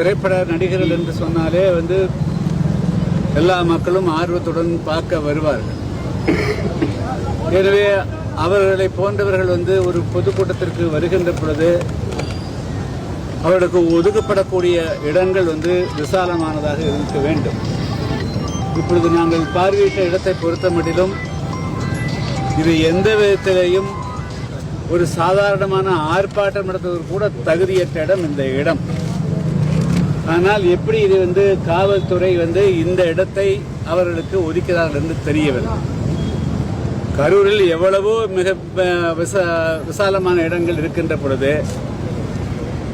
திரைப்பட நடிகர்கள் என்று சொன்னாலே எல்லா மக்களும் ஆர்வத்துடன் பார்க்க வருவார்கள். எனவே அவர்களை போன்றவர்கள் ஒரு பொதுக்கூட்டத்திற்கு வருகின்ற பொழுது அவர்களுக்கு ஒதுக்கப்படக்கூடிய இடங்கள் விசாலமானதாக இருக்க வேண்டும். இப்பொழுது நாங்கள் பார்வையிட்ட இடத்தை பொறுத்த மட்டிலும் இது எந்த விதத்திலேயும் ஒரு சாதாரணமான ஆர்ப்பாட்டம் நடத்துவதற்கு கூட தகுதியற்ற இடம் இந்த இடம். ஆனால் எப்படி இது காவல்துறை இந்த இடத்தை அவர்களுக்கு ஒதுக்கிறார்கள் என்று தெரியவில்லை. கரூரில் எவ்வளவோ மிக விசாலமான இடங்கள் இருக்கின்ற பொழுது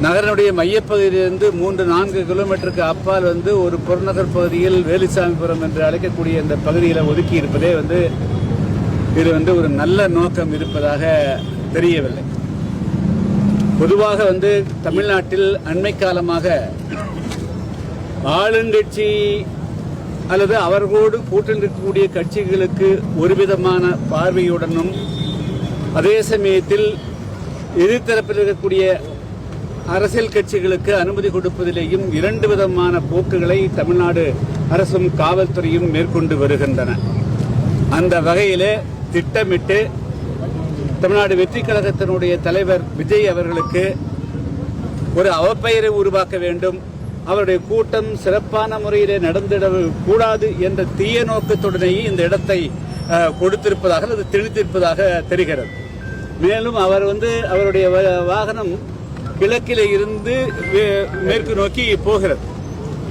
நகரனுடைய மையப்பகுதியிலிருந்து 3-4 கிலோமீட்டருக்கு அப்பால் ஒரு புறநகர் பகுதியில் வேலுசாமிபுரம் என்று அழைக்கக்கூடிய இந்த பகுதியில் ஒதுக்கி இருப்பதே இது ஒரு நல்ல நோக்கம் இருப்பதாக தெரியவில்லை. பொதுவாக தமிழ்நாட்டில் அண்மை காலமாக ஆளுங்கட்சி அல்லது அவர்களோடு கூட்டணி இருக்கக்கூடிய கட்சிகளுக்கு ஒரு விதமான பார்வையுடனும் அதே சமயத்தில் எதிர்த்தரப்பில் இருக்கக்கூடிய அரசியல் கட்சிகளுக்கு அனுமதி கொடுப்பதிலேயும் 2 விதமான போக்குகளை தமிழ்நாடு அரசும் காவல்துறையும் மேற்கொண்டு வருகின்றன. அந்த வகையிலே திட்டமிட்டு தமிழ்நாடு வெற்றி கழகத்தினுடைய தலைவர் விஜய் அவர்களுக்கு ஒரு அவப்பெயரை உருவாக்க வேண்டும், அவருடைய கூட்டம் சிறப்பான முறையிலே நடந்திடக்கூடாது என்ற தீய நோக்கத்துடனேயே இந்த இடத்தை கொடுத்திருப்பதாக அது திணித்திருப்பதாக தெரிகிறது. மேலும் அவர் அவருடைய வாகனம் கிழக்கிலே இருந்து மேற்கு நோக்கி போகிறது.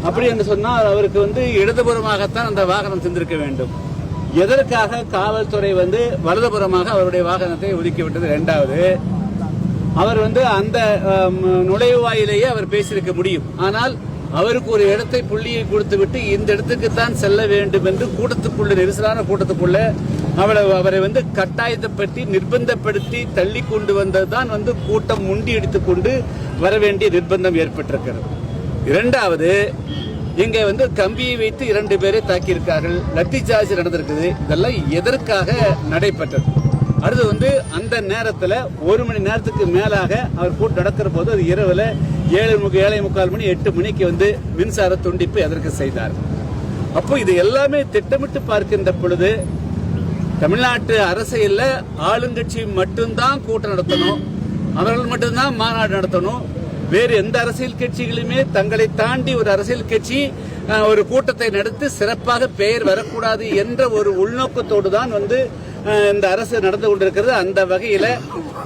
அப்படி என்று சொன்னால் அவருக்கு இடதுபுறமாகத்தான் அந்த வாகனம் சென்றிருக்க வேண்டும். எதற்காக காவல்துறை வலதுபுறமாக அவருடைய வாகனத்தை ஒதுக்கிவிட்டது? 2வது, அவர் அந்த நுழைவாயிலேயே அவர் பேசியிருக்க முடியும். ஆனால் அவருக்கு ஒரு இடத்தை புள்ளியை கொடுத்துவிட்டு இந்த இடத்துக்குத்தான் செல்ல வேண்டும் என்று கூட்டத்துக்குள்ள நெரிசலான கூட்டத்துக்குள்ள அவரை கட்டாயத்தைப்பற்றி நிர்பந்தப்படுத்தி தள்ளி கொண்டு வந்ததுதான் கூட்டம் முண்டியடித்துக் கொண்டு வர வேண்டிய நிர்பந்தம் ஏற்பட்டிருக்கிறது. 2வது, இங்கே கம்பியை வைத்து 2 பேரை தாக்கியிருக்கார்கள், லத்தி சார்ஜ் நடந்திருக்குது. இதெல்லாம் எதற்காக நடைபெற்றது? அடுத்து அந்த நேரத்தில் 1 மணி நேரத்துக்கு மேலாக அவர் கூட்டம் நடக்கிற போது அது இரவுல 7:45 மணி 8 மணிக்கு மின்சார துண்டிப்பு எதற்கு செய்தார்? அப்போ இது எல்லாமே திட்டமிட்டு பார்க்கின்ற பொழுது தமிழ்நாட்டு அரசியல்ல ஆளுங்கட்சி மட்டும்தான் கூட்டம் நடத்தணும், அவர்கள் மட்டும்தான் மாநாடு நடத்தணும். வேறு எந்த அரசியல் கட்சிகளுமே தங்களை தாண்டி ஒரு அரசியல் கட்சி ஒரு கூட்டத்தை நடத்தி சிறப்பாக பெயர் வரக்கூடாது என்ற ஒரு உள்நோக்கத்தோடு தான் இந்த அரசு நடந்து கொண்டிருக்கிறது. அந்த வகையில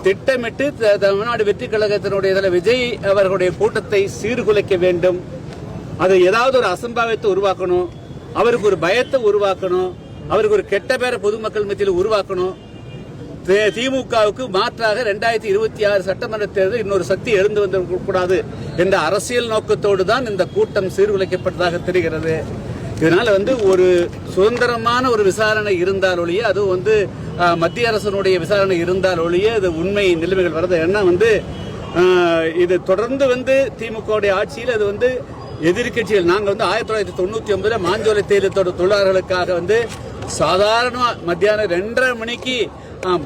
திட்டமிட்டு தமிழ்நாடு வெற்றி கழகத்தினுடைய தலைவர் விஜய் அவர்களுடைய கூட்டத்தை சீர்குலைக்க வேண்டும். அது ஏதாவது ஒரு அசம்பாவியத்தை உருவாக்கணும், அவருக்கு ஒரு பயத்தை உருவாக்கணும், அவருக்கு ஒரு கெட்ட பேரை பொதுமக்கள் மத்தியில் உருவாக்கணும். திமுகவுக்கு மாற்றாக 2026 சட்டமன்ற தேர்தல் இன்னொரு சக்தி எழுந்து வந்துவிடக்கூடாது என்ற அரசியல் நோக்கத்தோடு தான் இந்த கூட்டம் சீர்குலைக்கப்பட்டதாக தெரிகிறது. இதனால ஒரு சுதந்திரமான ஒரு விசாரணை இருந்தால் ஒழிய, அது மத்திய அரசனுடைய விசாரணை இருந்தால் ஒழிய இது உண்மை நிலைமைகள் வரது. ஏன்னா இது தொடர்ந்து திமுக ஆட்சியில் அது எதிர்கட்சிகள் நாங்கள் 1999 மாஞ்சோலை தேயிலத்தோட தொழிலாளர்களுக்காக சாதாரண மத்தியானம் 2:30 மணிக்கு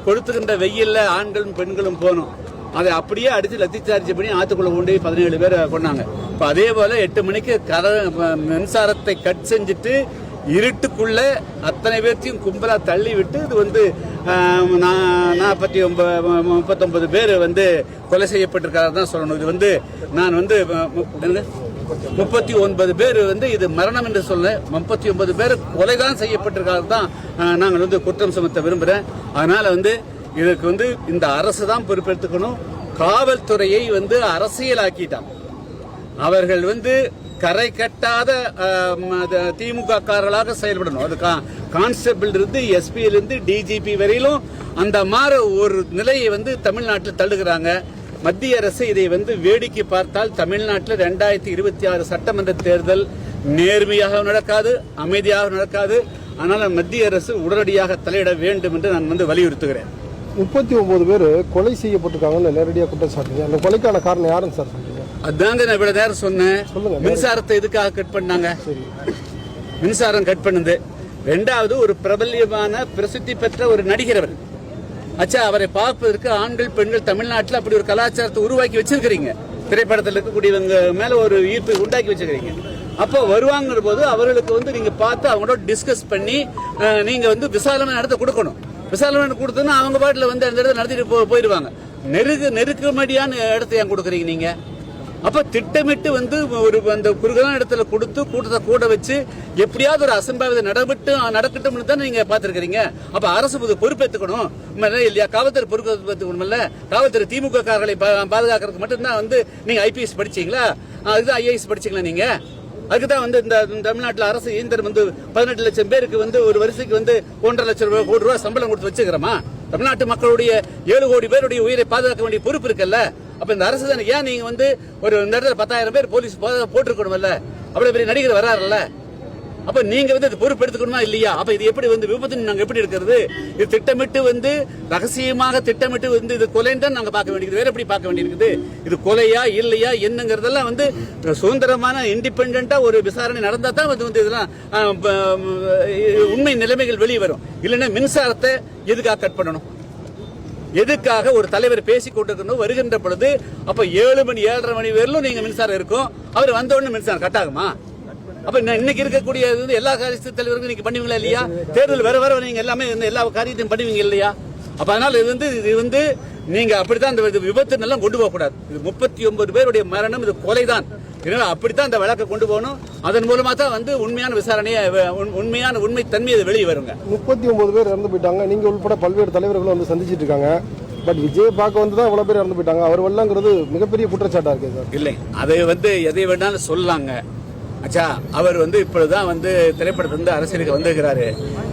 கொடுத்துக்கின்ற வெயில்ல ஆண்களும் பெண்களும் போனோம். அதை அப்படியே அடிச்சு லத்தி சார்ஜ் பண்ணி ஆத்துக்குள்ள கொண்டு 17 பேர் கொண்டாங்க. இப்ப அதே போல 8 மணிக்கு மின்சாரத்தை கட் செஞ்சுட்டு இருட்டுக்குள்ள அத்தனை பேர்த்தையும் கும்பலா தள்ளி விட்டு இது 39 பேர் கொலை செய்யப்பட்டிருக்காரு தான் சொல்லணும். இது நான் 39 பேர் இது மரணம் என்று சொல்ல, 39 பேர் கொலைதான் செய்யப்பட்டிருக்காரு தான் நாங்கள் குற்றம் சுமத்த விரும்புறேன். அதனால இதுக்கு இந்த அரசு தான் பொறுப்பெடுத்துக்கணும். காவல்துறையை அரசியலாக்கிட்டாங்க. அவர்கள் கரை கட்டாத திமுக காரர்களாக செயல்படணும். அது கான்ஸ்டபிள் இருந்து எஸ்பியில இருந்து டிஜிபி வரையிலும் அந்த மாதிரி ஒரு நிலையை தமிழ்நாட்டில் தள்ளுகிறாங்க. மத்திய அரசு இதை வேடிக்கை பார்த்தால் தமிழ்நாட்டில் 2026 சட்டமன்ற தேர்தல் நேர்மையாக நடக்காது, அமைதியாக நடக்காது. ஆனால் மத்திய அரசு உடனடியாக தலையிட வேண்டும் என்று நான் வலியுறுத்துகிறேன். 39 பேர் கொலை செய்யப்பட்டிருக்காங்கன்னு நேரடியாக குற்றம் சாட்டுங்க. அந்த கொலைக்கான காரணம் யாருன்னு சார் சொல்றீங்க? அதாங்க நான் இவ்வளவு நேரம் சொன்னேன். மின்சாரத்தை எதுக்காக கட் பண்ணாங்க? மின்சாரம் கட் பண்ணுது. 2வது, ஒரு பிரபல்யமான பிரசித்தி பெற்ற ஒரு நடிகர் அவர். அச்சா, அவரை பார்ப்பதற்கு ஆண்கள் பெண்கள் தமிழ்நாட்டில் அப்படி ஒரு கலாச்சாரத்தை உருவாக்கி வச்சிருக்கிறீங்க. திரைப்படத்தில் இருக்கக்கூடியவங்க மேல ஒரு ஈர்ப்பை உண்டாக்கி வச்சிருக்கீங்க. அப்போ வருவாங்கிற போது அவர்களுக்கு வந்து நீங்க பார்த்து அவங்களோட டிஸ்கஸ் பண்ணி நீங்க வந்து விசாலமான இடத்த கொடுக்கணும். விசாலமான கொடுத்தோன்னா அவங்க பாட்டில் வந்து அந்த இடத்த நடத்திட்டு போயிடுவாங்க. நெருக்கமடியான இடத்த ஏன் கொடுக்குறீங்க நீங்க? அப்ப திட்டமிட்டு வந்து ஒரு அந்த குறுகலான இடத்துல கொடுத்து கூட்டத்தை கூட வச்சு எப்படியாவது ஒரு அசம்பாவித நடக்கட்டும்னு தான் நீங்க பாத்துருக்கீங்க. அப்ப அரசு பொறுப்பேற்றுக்கணும் இல்லையா? காவல்துறை பொறுப்பேற்றுக்கணும் இல்ல? காவல்துறை திமுக காரர்களை பாதுகாக்கிறதுக்கு மட்டும்தான் வந்து நீங்க ஐபிஎஸ் படிச்சீங்களா? அதுதான் ஐஏஎஸ் படிச்சீங்களா நீங்க? அதுக்குதான் வந்து இந்த தமிழ்நாட்டில் அரசு இயந்திரம் வந்து 18 லட்சம் பேருக்கு வந்து ஒரு வருஷத்துக்கு வந்து 1.5 லட்சம் கோடி ரூபாய் சம்பளம் கொடுத்து வச்சுக்கிறோமா? தமிழ்நாட்டு மக்களுடைய 7 கோடி பேருடைய உயிரை பாதுகாக்க வேண்டிய பொறுப்பு இருக்குல்ல? அப்ப இந்த அரசு தானே ஏன் நீங்க வந்து ஒரு இடத்துல 10,000 பேர் போலீஸ் போட்டிருக்கணும்ல? அவ்வளவு பெரிய நடிகர் வராருல்ல? அப்ப நீங்க வந்து பொறுப்பு எடுத்துக்கணுமா இல்லையா? அப்ப இது எப்படி வந்து விபத்து நாங்க எப்படி இருக்கிறது? இது திட்டமிட்டு வந்து ரகசியமாக திட்டமிட்டு வந்து இது கொலைன்னு தான் நாங்க பார்க்க வேண்டியது. வேற எப்படி பார்க்க வேண்டியிருக்குது? இது கொலையா இல்லையா என்னங்கிறதெல்லாம் வந்து சுதந்திரமான இண்டிபெண்டா ஒரு விசாரணை நடந்தா தான் வந்து இதெல்லாம் உண்மை நிலைமைகள் வெளியே வரும். இல்லைன்னா மின்சாரத்தை எதுக்காக கட் பண்ணணும்? எதுக்காக ஒரு தலைவர் பேசிக் கொண்டிருக்கணும் வருகின்ற பொழுது அப்ப 7 மணி 7:30 மணி வரையிலும் நீங்க மின்சாரம் இருக்கும். அவர் வந்த உடனே மின்சாரம் கட் ஆகுமா? அப்ப இன்னைக்கு இருக்கக்கூடிய எல்லா காரியத்து தலைவர்களும் நீங்க பண்ணுவீங்களா இல்லையா? தேர்தல் வர நீங்க எல்லாமே எல்லா காரியத்தையும் பண்ணுவீங்க இல்லையா? அப்ப அதனால இது வந்து நீங்க அப்படித்தான் இந்த விபத்து எல்லாம் கொண்டு போக கூடாது. இது 39 பேருடைய மரணம், இது கொலைதான். அப்படித்தான் அந்த வழக்கை கொண்டு போகணும். அதன் மூலமா தான் வந்து உண்மையான விசாரணையை உண்மை தன்மையை வெளியே வருங்க. 39 பேர் இறந்து போயிட்டாங்க. நீங்க உள்பட பல்வேறு தலைவர்களும் வந்து சந்திச்சிட்டு இருக்காங்க. பட் விஜய் பார்க்க வந்து தான் இவ்வளவு பேர் இறந்து போயிட்டாங்க. அவர் வரலங்கிறது மிகப்பெரிய குற்றச்சாட்டா இருக்கு சார். இல்லை, அதை வந்து எதை வேணாலும் சொல்லலாங்க. அச்சா, அவர் வந்து இப்பொழுதுதான் வந்து திரைப்படத்துல இருந்து அரசியலுக்கு வந்திருக்கிறாரு.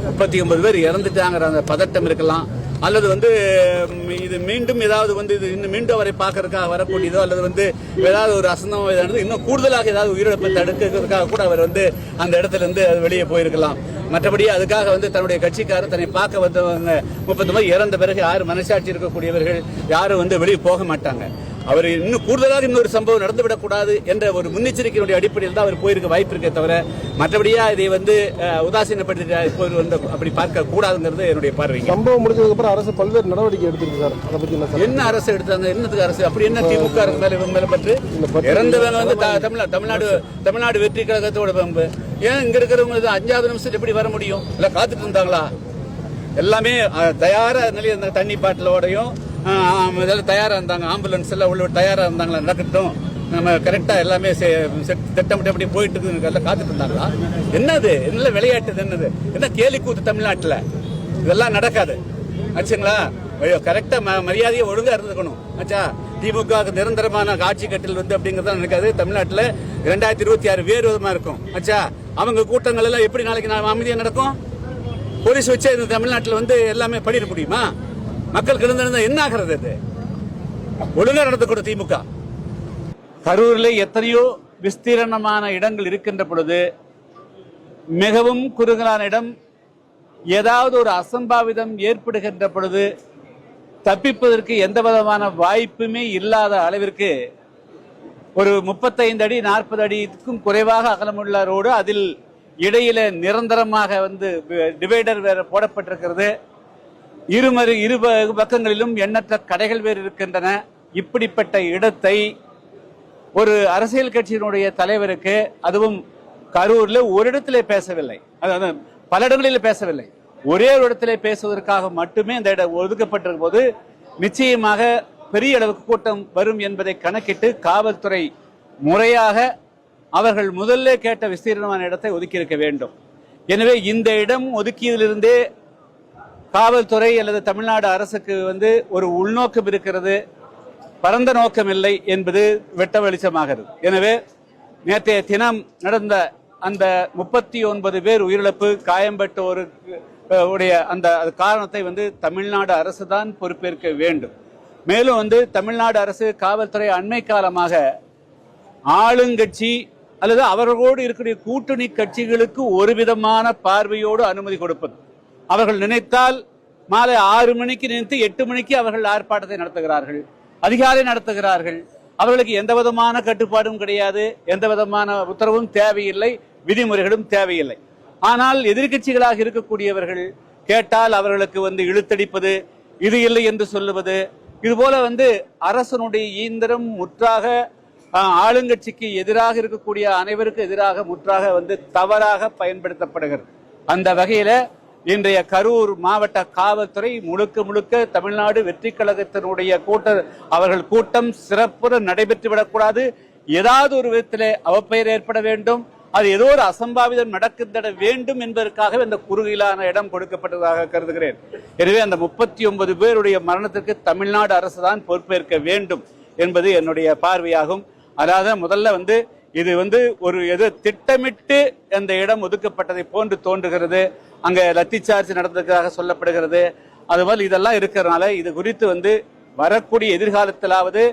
39 பேர் இறந்துட்டாங்கிற அந்த பதட்டம் இருக்கலாம். அல்லது வந்து இது மீண்டும் ஏதாவது வந்து இது இன்னும் மீண்டும் அவரை பார்க்கறதுக்காக வரக்கூடியதோ அல்லது வந்து ஏதாவது ஒரு அசந்தம் இன்னும் கூடுதலாக ஏதாவது உயிரிழப்பை தடுக்கிறதுக்காக கூட அவர் வந்து அந்த இடத்துல இருந்து வெளியே போயிருக்கலாம். மற்றபடி அதுக்காக வந்து தன்னுடைய கட்சிக்காரர் தன்னை பார்க்க வந்தவங்க 39 இறந்த பிறகு யாரும் மனசாட்சி இருக்கக்கூடியவர்கள் யாரும் வந்து வெளியே போக மாட்டாங்க. அவர் இன்னும் கூடுதலாக இன்னொரு சம்பவம் நடந்துவிடக் கூடாது என்ற ஒரு முன்னெச்சரிக்கையுடைய அடிப்படையில் தான் அவர் போயிருக்க வாய்ப்பு இருக்கே தவிர மற்றபடியா இதை வந்து உதாசீனப்படுத்தி அப்படி பார்க்க கூடாதுங்கிறது என்னுடைய பார்வை. சம்பவம் முடிஞ்சதுக்கு அப்புறம் அரசு பல்வேறு நடவடிக்கை எடுத்திருக்கு சார். அதை பத்தி என்ன அரசு எடுத்தாங்க? என்னத்துக்கு அரசு? அப்படி என்ன திமுக மேல இவங்க மேல பற்று? இறந்தவங்க வந்து தமிழ்நாடு வெற்றி கழகத்தோட பம்பு. ஏன் இங்க இருக்கிறவங்க 5வது நிமிஷம் எப்படி வர முடியும்? இல்ல காத்துட்டு இருந்தாங்களா? எல்லாமே தயாரா நிலையில் தண்ணி பாட்டிலோடையும் இதெல்லாம் தயாரா இருந்தாங்க. ஆம்புலன்ஸ் எல்லாம் உள்ள தயாரா இருந்தாங்களா? நடக்கட்டும், நம்ம கரெக்டா எல்லாமே திட்டமிட்டு எப்படி போயிட்டு இருக்கு காத்துட்டு இருந்தாங்களா? என்னது என்ன விளையாட்டு? என்னது என்ன கேலி கூத்து? தமிழ்நாட்டுல இதெல்லாம் நடக்காது ஆச்சுங்களா? கரெக்டா மரியாதையை ஒழுங்கா இருந்துக்கணும் ஆச்சா. திமுக நிரந்தரமான ஆட்சி கட்டில் வந்து அப்படிங்கறத நடக்காது. தமிழ்நாட்டுல 2026 வேறு விதமா இருக்கும் ஆச்சா. அவங்க கூட்டங்கள் எல்லாம் எப்படி நாளைக்கு அமைதியா நடக்கும்? போலீஸ் வச்சு இந்த தமிழ்நாட்டுல வந்து எல்லாமே பண்ணிட முடியுமா? மக்களுக்கு இருந்திருந்தா என்ன ஆகிறது? அது ஒழுங்கா நடத்தக்கூட திமுக. கரூரில் எத்தனையோ விஸ்தீரணமான இடங்கள் இருக்கின்ற பொழுது மிகவும் குறுகலான இடம், ஏதாவது ஒரு அசம்பாவிதம் ஏற்படுகின்ற பொழுது தப்பிப்பதற்கு எந்த விதமான வாய்ப்புமே இல்லாத அளவிற்கு ஒரு 35 அடி 40 அடிக்கும் குறைவாக அகலமுள்ள ரோடு, அதில் இடையில நிரந்தரமாக வந்து டிவைடர் வேற போடப்பட்டிருக்கிறது. இரு பக்கங்களிலும் எண்ணற்ற கடைகள் வேறு இருக்கின்றன. இப்படிப்பட்ட இடத்தை ஒரு அரசியல் கட்சியினுடைய தலைவருக்கு, அதுவும் கரூர்ல ஒரு இடத்திலே பேசவில்லை, அதாவது பல இடங்களில் பேசவில்லை, ஒரே ஒரு இடத்திலே பேசுவதற்காக மட்டுமே இந்த இடம் ஒதுக்கப்பட்டிருக்கும் போது நிச்சயமாக பெரிய அளவுக்கு கூட்டம் வரும் என்பதை கணக்கிட்டு காவல்துறை முறையாக அவர்கள் முதல்ல கேட்ட விஸ்தீர்ணமான இடத்தை ஒதுக்கி இருக்க வேண்டும். எனவே இந்த இடம் ஒதுக்கியதிலிருந்தே காவல்துறை அல்லது தமிழ்நாடு அரசுக்கு வந்து ஒரு உள்நோக்கம் இருக்கிறது, பரந்த நோக்கம் இல்லை என்பது வெட்ட வெளிச்சமாகிறது. எனவே நேற்றைய தினம் நடந்த அந்த 39 பேர் உயிரிழப்பு, காயம்பட்டோரு உடைய அந்த காரணத்தை வந்து தமிழ்நாடு அரசு தான் பொறுப்பேற்க வேண்டும். மேலும் வந்து தமிழ்நாடு அரசு, காவல்துறை அண்மை காலமாக ஆளுங்கட்சி அல்லது அவர்களோடு இருக்கக்கூடிய கூட்டணி கட்சிகளுக்கு ஒரு விதமான பார்வையோடு அனுமதி கொடுப்பது. அவர்கள் நினைத்தால் மாலை 6 மணிக்கு நினைத்து 8 மணிக்கு அவர்கள் ஆர்ப்பாட்டத்தை நடத்துகிறார்கள், அதிகாலை நடத்துகிறார்கள். அவர்களுக்கு எந்த விதமான கட்டுப்பாடும் கிடையாது, எந்த விதமான உத்தரவும் தேவையில்லை, விதிமுறைகளும் தேவையில்லை. ஆனால் எதிர்கட்சிகளாக இருக்கக்கூடியவர்கள் கேட்டால் அவர்களுக்கு வந்து இழுத்தடிப்பது, இது இல்லை என்று சொல்லுவது, இது போல வந்து அரசனுடைய இயந்திரம் முற்றாக ஆளுங்கட்சிக்கு எதிராக இருக்கக்கூடிய அனைவருக்கும் எதிராக முற்றாக தவறாக பயன்படுத்தப்படுகிறது. அந்த வகையில இன்றைய கரூர் மாவட்ட காவல்துறை முழுக்க முழுக்க தமிழ்நாடு வெற்றி கழகத்தினுடைய அவர்கள் கூட்டம் சிறப்புற நடைபெற்றுவிடக்கூடாது. ஏதாவது ஒரு விதத்திலே அவப்பெயர் ஏற்பட வேண்டும், அது ஏதோ ஒரு அசம்பாவிதம் நடக்கின்ற வேண்டும் என்பதற்காக இந்த குறுகிலான இடம் கொடுக்கப்பட்டதாக கருதுகிறேன். எனவே அந்த 39 பேருடைய மரணத்திற்கு தமிழ்நாடு அரசுதான் பொறுப்பேற்க வேண்டும் என்பது என்னுடைய பார்வையாகும். அதாவது முதல்ல இது ஒரு திட்டமிட்டு அந்த இடம் ஒதுக்கப்பட்டதை போன்று தோன்றுகிறது. அங்க லத்தி சார்ஜ் நடந்ததாக சொல்லப்படுகிறது. அதுபோல் இதெல்லாம் இருக்கிறதுனால இது குறித்து வரக்கூடிய எதிர்காலத்திலாவது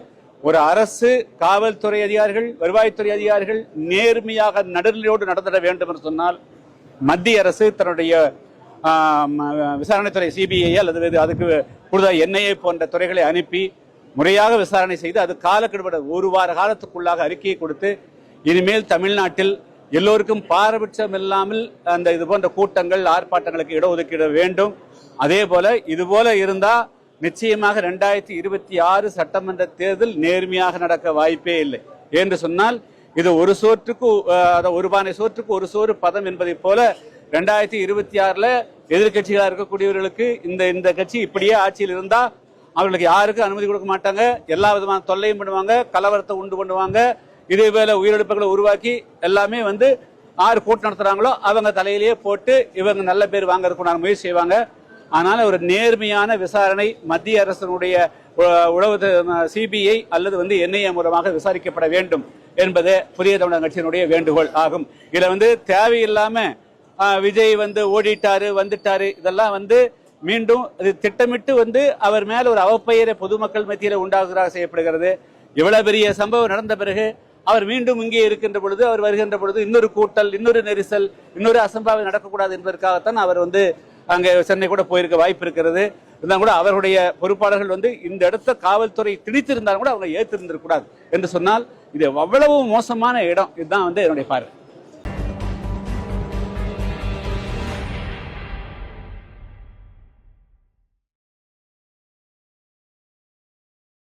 ஒரு அரசு, காவல்துறை அதிகாரிகள், வருவாய்த்துறை அதிகாரிகள் நேர்மையாக நடுநிலையோடு நடந்திட வேண்டும் என்று சொன்னால் மத்திய அரசு தன்னுடைய விசாரணைத்துறை சிபிஐ அல்லது அதுக்கு கூடுதல் என்ஐஏ போன்ற துறைகளை அனுப்பி முறையாக விசாரணை செய்து அது காலக்கெடுபட ஒரு வார காலத்துக்குள்ளாக அறிக்கையை கொடுத்து இனிமேல் தமிழ்நாட்டில் எல்லோருக்கும் பாரபட்சம் இல்லாமல் அந்த இது போன்ற கூட்டங்கள், ஆர்ப்பாட்டங்களுக்கு இடஒதுக்கீடு வேண்டும். அதே போல இது போல இருந்தா நிச்சயமாக 2026 சட்டமன்ற தேர்தல் நேர்மையாக நடக்க வாய்ப்பே இல்லை. என்று சொன்னால் இது ஒரு பானை சோற்றுக்கு ஒரு சோறு பதம் என்பதை போல 2026 எதிர்கட்சிகளாக இருக்கக்கூடியவர்களுக்கு இந்த கட்சி இப்படியே ஆட்சியில் இருந்தா அவர்களுக்கு யாருக்கும் அனுமதி கொடுக்க மாட்டாங்க, எல்லா விதமான தொல்லையும் பண்ணுவாங்க, கலவரத்தை உண்டு பண்ணுவாங்க. இதே போல உயிரிழப்புகளை உருவாக்கி எல்லாமே யார் கூட்டம் நடத்துறாங்களோ அவங்க தலையிலேயே போட்டு இவங்க நல்ல பேர் வாங்கறதுக்கு முயற்சி செய்வாங்க. ஆனால் ஒரு நேர்மையான விசாரணை மத்திய அரசினுடைய உளவு சிபிஐ அல்லது என்ஐஏ மூலமாக விசாரிக்கப்பட வேண்டும் என்பது புதிய தமிழக கட்சியினுடைய வேண்டுகோள் ஆகும். இதுல தேவையில்லாம விஜய் ஓடிட்டாரு வந்துட்டாரு இதெல்லாம் மீண்டும் திட்டமிட்டு அவர் மேல ஒரு அவப்பெயரை பொதுமக்கள் மத்தியில உண்டாக்குறதாக செய்யப்படுகிறது. இவ்வளவு பெரிய சம்பவம் நடந்த பிறகு அவர் மீண்டும் இங்கே இருக்கின்ற பொழுது, அவர் வருகின்ற பொழுது இன்னொரு கூட்டல், இன்னொரு நெரிசல், இன்னொரு அசம்பாவிதம் நடக்கக்கூடாது என்பதற்காகத்தான் அவர் அங்கே சென்னை கூட போயிருக்க வாய்ப்பு இருக்கிறது. இருந்தாலும் கூட அவருடைய பொறுப்பாளர்கள் இந்த இடத்த காவல்துறை திணித்திருந்தாலும் கூட அவங்க ஏற்றிருந்திருக்கூடாது என்று சொன்னால் இது அவ்வளவு மோசமான இடம். இதுதான் என்னுடைய பார்வை.